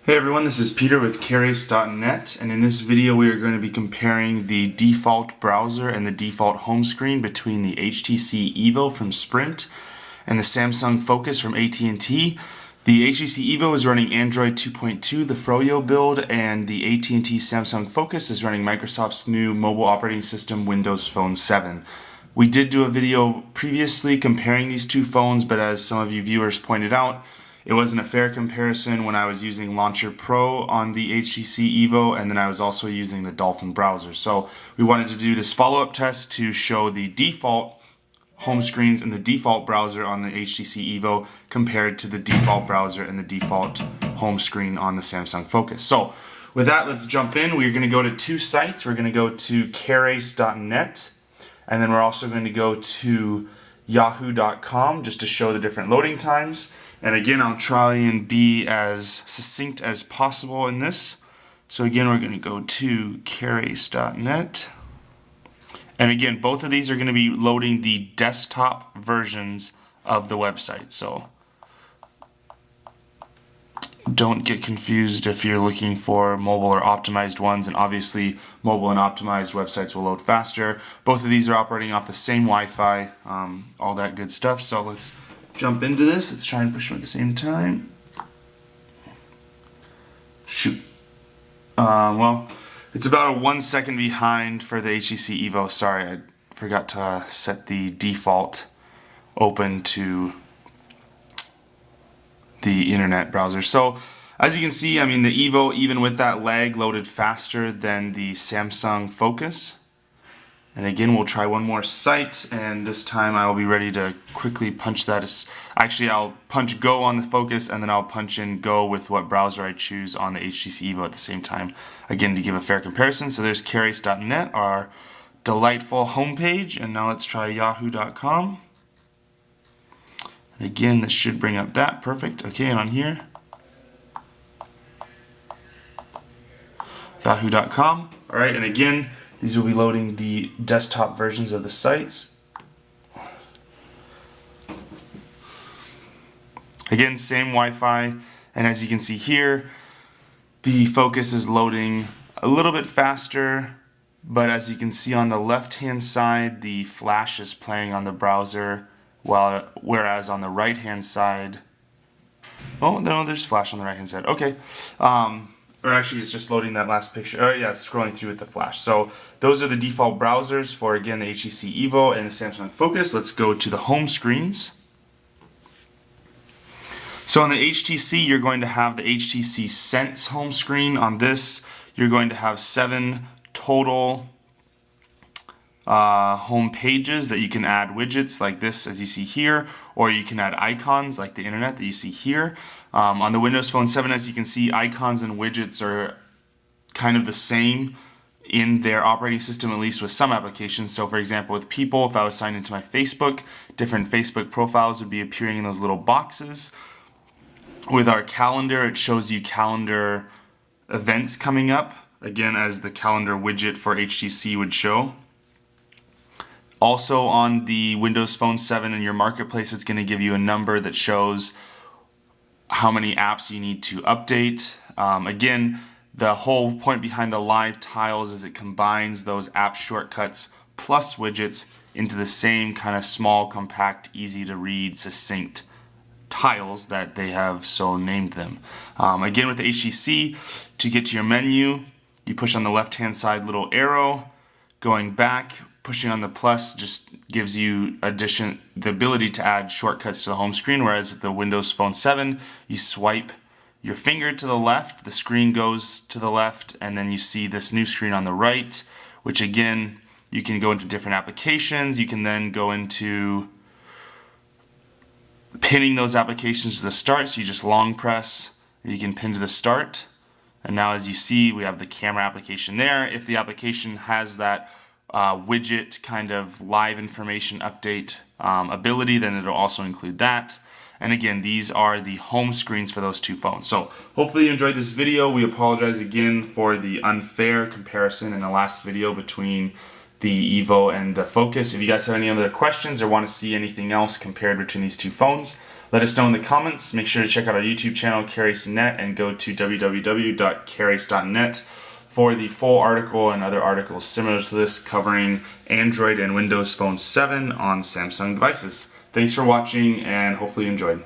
Hey everyone, this is Peter with at&t, and in this video we are going to be comparing the default browser and the default home screen between the HTC EVO from Sprint and the Samsung Focus from at&t. The HTC EVO is running Android 2.2, the Froyo build, and the at&t Samsung Focus is running Microsoft's new mobile operating system, Windows Phone 7. We did do a video previously comparing these two phones, but as some of you viewers pointed out, it wasn't a fair comparison when I was using Launcher Pro on the HTC EVO, and then I was also using the Dolphin browser. So we wanted to do this follow-up test to show the default home screens and the default browser on the HTC EVO compared to the default browser and the default home screen on the Samsung Focus. So with that, let's jump in. We're going to go to two sites. We're going to go to carace.net, and then we're also going to go to yahoo.com just to show the different loading times. And again, I'll try and be as succinct as possible in this. So again, we're going to go to carace.net. And again, both of these are going to be loading the desktop versions of the website. So don't get confused if you're looking for mobile or optimized ones. And obviously, mobile and optimized websites will load faster. Both of these are operating off the same Wi-Fi, all that good stuff. So let's jump into this. Let's try and push them at the same time. Shoot. Well, it's about a 1 second behind for the HTC EVO. Sorry, I forgot to set the default open to the internet browser. So as you can see, I mean, the EVO, even with that lag, loaded faster than the Samsung Focus. And again, we'll try one more site, and this time I will be ready to quickly punch that. Actually, I'll punch go on the Focus, and then I'll punch in go with what browser I choose on the HTC EVO at the same time, again, to give a fair comparison. So there's carace.net, our delightful homepage, and now let's try yahoo.com. And again, this should bring up that. Perfect. Okay, and on here, yahoo.com. All right, and again, these will be loading the desktop versions of the sites. Again, same Wi-Fi, and as you can see here, the Focus is loading a little bit faster, but as you can see on the left-hand side, the flash is playing on the browser, whereas on the right-hand side, oh no, there's flash on the right-hand side. Okay. Or actually, it's just loading that last picture. Oh yeah, it's scrolling through with the flash. So those are the default browsers for, again, the HTC EVO and the Samsung Focus. Let's go to the home screens. So on the HTC, you're going to have the HTC Sense home screen. On this, you're going to have 7 total home pages that you can add widgets like this, as you see here, or you can add icons like the internet that you see here. On the Windows Phone 7, as you can see, icons and widgets are kind of the same in their operating system, at least with some applications. So for example, with people, if I was signed into my Facebook, different Facebook profiles would be appearing in those little boxes. With our calendar, it shows you calendar events coming up, again, as the calendar widget for HTC would show. Also on the Windows Phone 7 in your marketplace, it's going to give you a number that shows how many apps you need to update. Again, the whole point behind the live tiles is it combines those app shortcuts plus widgets into the same kind of small, compact, easy to read, succinct tiles that they have so named them. Again, with the HTC, to get to your menu, you push on the left-hand side little arrow. Going back, pushing on the plus just gives you the ability to add shortcuts to the home screen, whereas with the Windows Phone 7, you swipe your finger to the left, the screen goes to the left, and then you see this new screen on the right, which again, you can go into different applications. You can then go into pinning those applications to the start, so you just long press, and you can pin to the start. And now as you see, we have the camera application there. If the application has that widget kind of live information update ability, then it'll also include that. And again, these are the home screens for those two phones. So hopefully you enjoyed this video. We apologize again for the unfair comparison in the last video between the EVO and the Focus. If you guys have any other questions or want to see anything else compared between these two phones, Let us know in the comments. Make sure to check out our YouTube channel, Carries.net, and go to www.carries.net for the full article and other articles similar to this covering Android and Windows Phone 7 on Samsung devices. Thanks for watching, and hopefully you enjoyed.